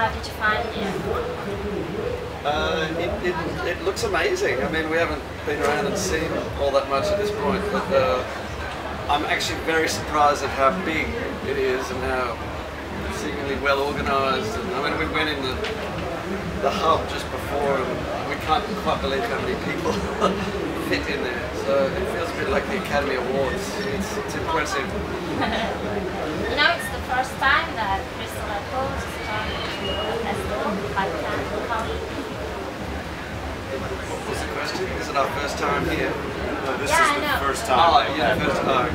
how did you find it? It looks amazing. I mean, we haven't been around and seen all that much at this point, but I'm actually very surprised at how big it is and how seemingly well organised. And I mean, we went in the hub just before, and we can't quite believe how many people fit in there. So it feels a bit like the Academy Awards. It's impressive. You know, it's the first time that Kristal Elma is coming to a festival like that. What was the question? Is it our first time here? No, this is the first time. Oh, yeah, the first time.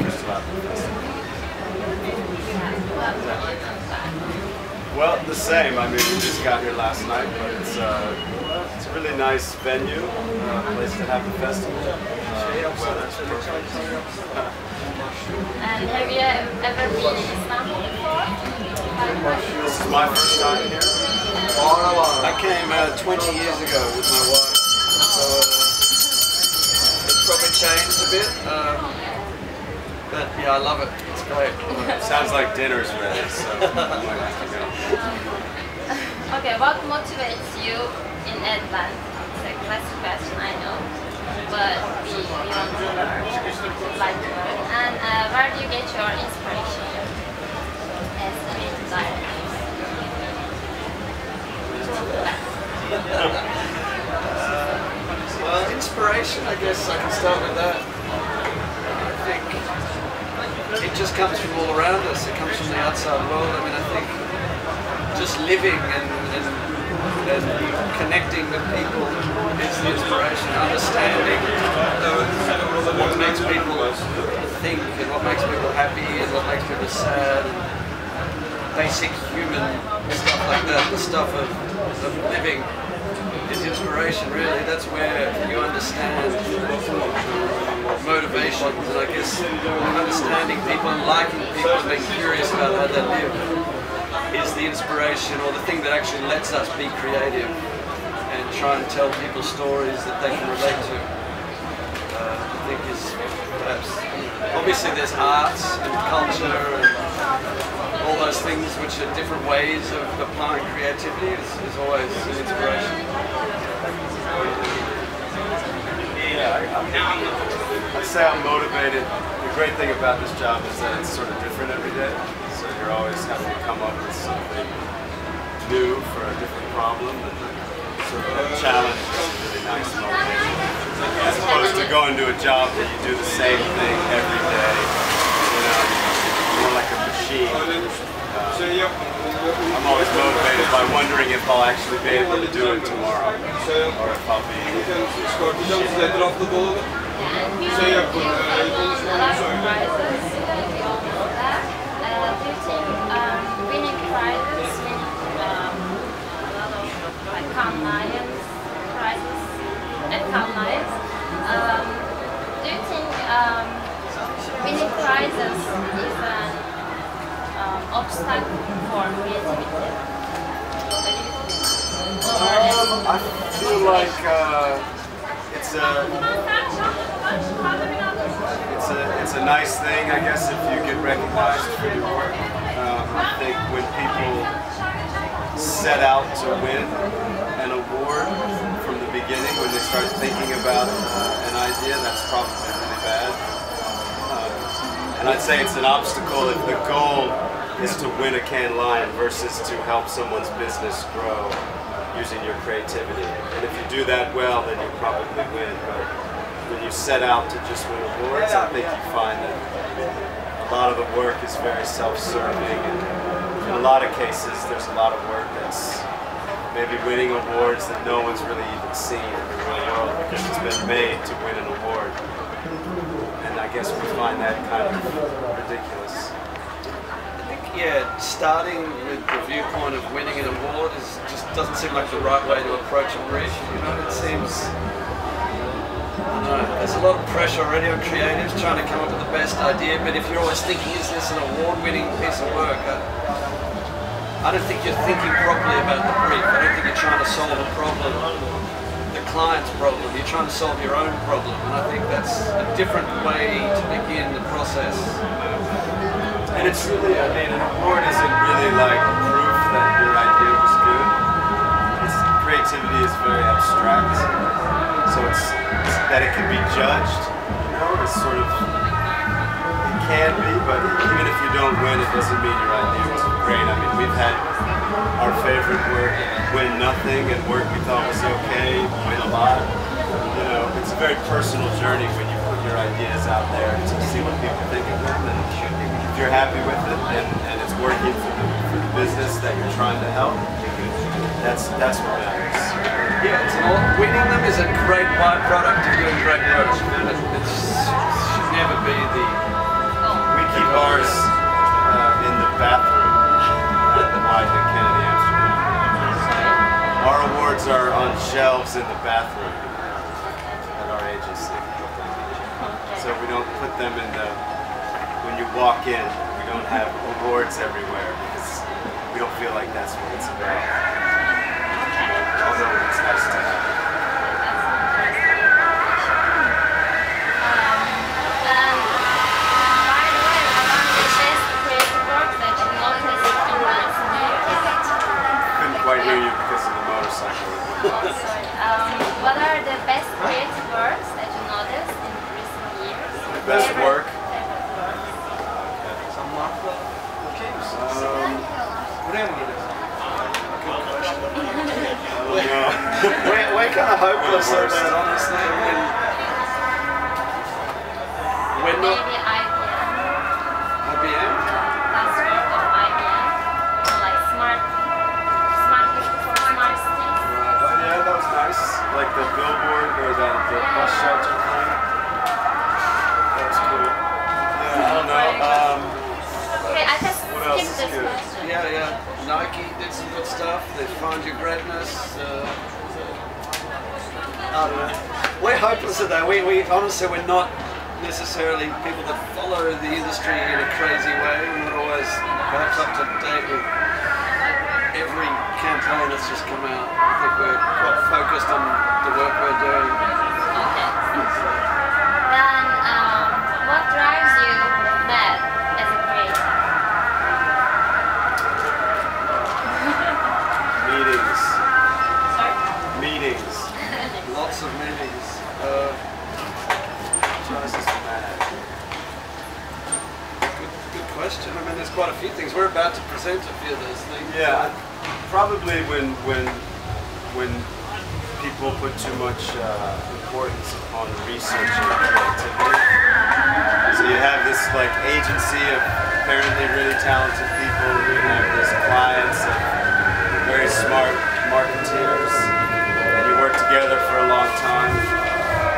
Well, the same. I mean, we just got here last night, but it's a really nice venue, place to have the festival. Weather's perfect. And have you ever been in Istanbul before? This is my first time here. I came 20 years ago with my wife, so it's probably changed a bit. But yeah, I love it. It's great. Sounds like dinner's ready, so I might have to go. Okay, what motivates you in Edland? It's a classic question, I know, but we want to learn, like to learn. And where do you get your inspiration as a creative director? Well, inspiration, I guess I can start with that. I think it just comes from all around us. It comes from the outside world. I mean, I think just living and connecting with people is the inspiration. Understanding what makes people think and what makes people happy and what makes people sad. And basic human stuff like that. The stuff of living is inspiration, really. That's where you understand motivations, and I guess understanding people and liking people and being curious about how they live is the inspiration, or the thing that actually lets us be creative and try and tell people stories that they can relate to. I think is perhaps, obviously there's arts and culture and all those things which are different ways of applying creativity is always an inspiration. Yeah, I'd say I'm motivated. The great thing about this job is that it's sort of different every day. So you're always having to come up with something new for a different problem, and sort of that challenge is a really nice motivation. As opposed to going to a job that you do the same thing every day, you know, more like a machine. I'm always motivated by wondering if I'll actually be able to do it tomorrow, or if I'll be. Winning prizes, like Cannes Lions prizes at Cannes Lions. Do you think winning prizes is an obstacle for creativity? I feel like it's a nice thing, I guess, if you get recognized for your work. I think when people set out to win an award from the beginning, when they start thinking about an idea, that's probably really bad. And I'd say it's an obstacle if the goal is to win a Cannes Lion versus to help someone's business grow using your creativity. And if you do that well, then you probably win. But when you set out to just win awards, I think you find that a lot of the work is very self-serving, and in a lot of cases there's a lot of work that's maybe winning awards that no one's really even seen in the real world because it's been made to win an award. And I guess we find that kind of ridiculous. I think, yeah, starting with the viewpoint of winning an award just doesn't seem like the right way to approach a brief. You know, it seems, I don't know, there's a lot of pressure already on creatives trying to come up with the best idea, but if you're always thinking, is this an award-winning piece of work? I don't think you're thinking properly about the brief. I don't think you're trying to solve a problem, the client's problem. You're trying to solve your own problem, and I think that's a different way to begin the process. And it's really, I mean, an award isn't really like proof that your idea was good. that it can be judged, you know, it's sort of, it can be, but even if you don't win, it doesn't mean your idea was great. I mean, we've had our favorite work win nothing, and work we thought was okay win a lot. You know, it's a very personal journey when you put your ideas out there to see what people think of them, and if you're happy with it and it's working for the business that you're trying to help, that's what matters. Yeah, winning them is a great byproduct of doing great work, and it should never be the... We keep ours in the bathroom at the Wieden+Kennedy, Amsterdam. Our awards are on shelves in the bathroom at our agency. So we don't put them in the... When you walk in, we don't have awards everywhere because we don't feel like that's what it's about. Although it's nice to have. Couldn't quite hear you because of the motorcycle. What are the best creative works that you noticed in recent years? The best work? We're kind of hopeless at that, honestly. I mean, we're not... Maybe IBM. IBM? That's work of IBM. Like smart cities. Yeah, that was nice. Like the billboard or the bus shelter thing. That was cool. Yeah, I don't know. Okay, I just What else skipped is this good? question. Yeah. Nike did some good stuff. They Find Your Greatness. I don't know. We're hopeless at that. We honestly, we're not necessarily people that follow the industry in a crazy way. We're not always perhaps up to date with every campaign that's just come out. I think we're quite focused on the work we're doing. Okay. Then, what drives you mad as a creator? Meetings. Sorry? Meetings. Lots of meetings. Drives us mad. Good question. I mean, there's quite a few things. We're about to present a few of those things. Yeah, probably when people put too much importance upon research and creativity. So you have this like agency of apparently really talented people. You have these clients of very smart marketeers, and you work together for a long time,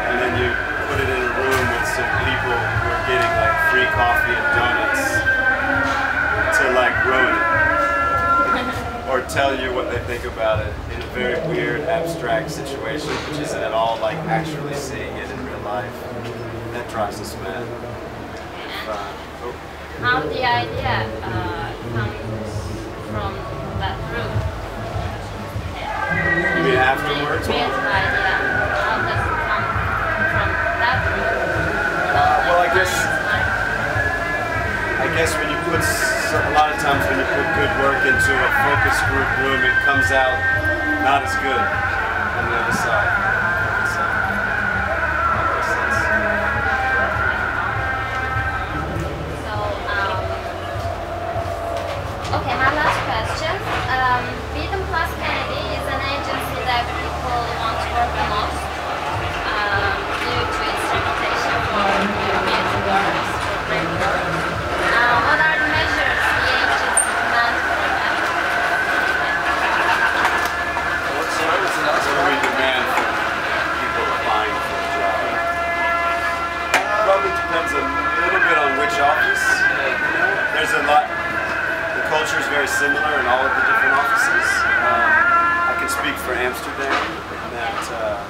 and then you put it in a room with some people who are getting like free coffee and donuts to like ruin it. Or tell you what they think about it in a very weird, abstract situation, which isn't at all like actually seeing it in real life. That drives us mad. How the idea comes from that room? You mean afterwards? Creative idea. How does it come from that room? Well, I guess when you put a lot of times when you put good work into a focus group room, it comes out not as good on the other side. So, that makes sense. Okay, my last question. Wieden+Kennedy is an agency that people want to work the most due to its reputation for creative works, for great work. What are the measures the agency demands for that? What's the answer? What do we demand from people applying for a job? Probably depends a little bit on which office. There's a lot. The culture is very similar in all of the different offices. I can speak for Amsterdam that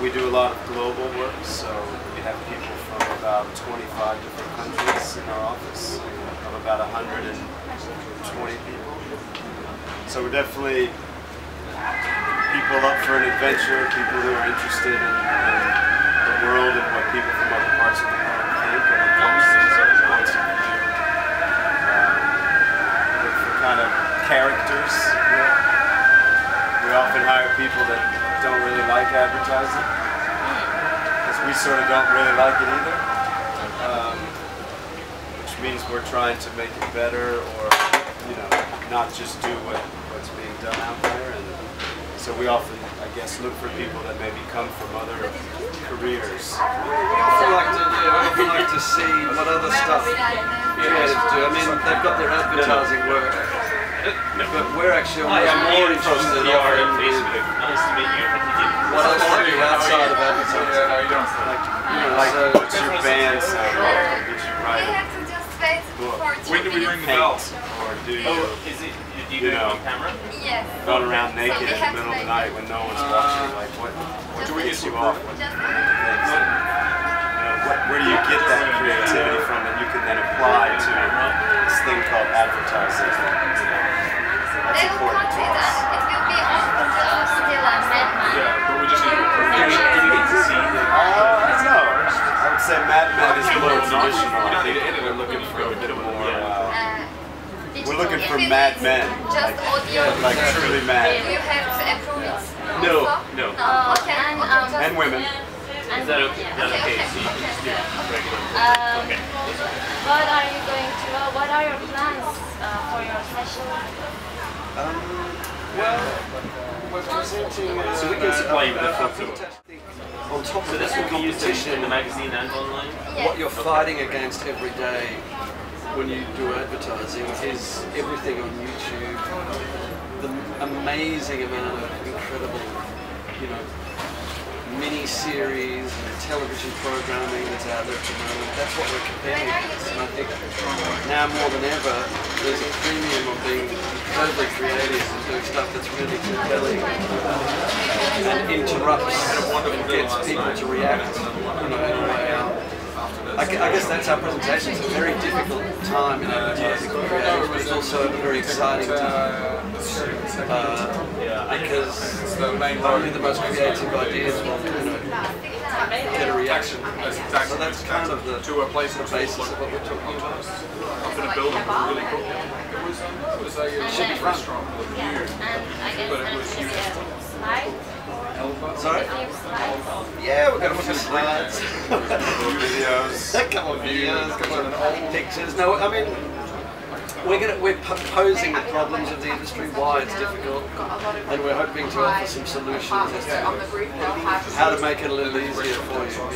we do a lot of global work, so we have people from about 25 different countries in our office, of about 120 people. So we're definitely people up for an adventure, people who are interested in the world and what people from other parts of the world think and the cultures and points of view. Look for kind of characters. We often hire people that don't really like advertising. we sort of don't really like it either, which means we're trying to make it better, or not just do what's being done out there. And so we often, I guess, look for people that maybe come from other careers. We often like to see what other stuff creative do. I mean, they've got their advertising work, but we're actually more interested in what else to do outside of advertising. What's your band sound like? Did you write a book? When do we ring the bell? Or do you, do you on camera? Yes. run around naked in the middle of the night when no one's watching? Like, what gets you off? Where do you get that creativity from that you can then apply to this thing called advertising? That's They will important cut to it us. and it will be still a madman. Yeah, but we just need to Did you get to see the no. I would say Mad Men is a little traditional. I think we're looking for a bit more. We're looking for Mad Men. Just audio. Like truly mad. Do you have to approve it? No. No. Okay. And women. Is that okay? So you can just do regular. Okay. What are you going to? What are your plans for your session? Well, we're presenting. So we can supply you with a photo. On top So of this that, will be used in the magazine and online? what you're fighting against every day when you do advertising is everything on YouTube, the amazing amount of incredible, mini-series and television programming that's out there at the moment. That's what we're comparing against. And I think now more than ever, there's a premium of being incredibly creative and doing stuff that's really compelling and interrupts and gets people to react in a way. I guess that's our presentation. It's a very difficult time in advertising for creatives, but it's also a very exciting time because only the most creative ideas will get a reaction. So that's kind of the basis of what we're talking about. I'm going to build a really cool. It was a Should be fun. restaurant for years. And I guess maybe a slide. Sorry? A few slides. Yeah, we're going to put slides. Videos. A couple of videos, a couple of old pictures. No, I mean, we're posing the problems of the industry, why it's difficult, and we're hoping to offer some solutions as to how to make it a little easier for you,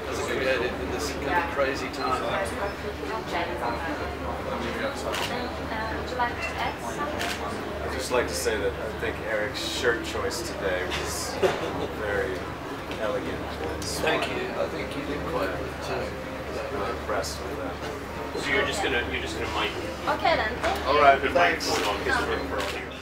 as a creative in this kind of crazy time. Would you like to add something? I'd just like to say that I think Eric's shirt choice today was very elegant. Thank you. I think you did quite good too. I'm impressed with that. So you're just gonna mic. Okay then. Thank you. All right, Put thanks. microphone on because we're recording.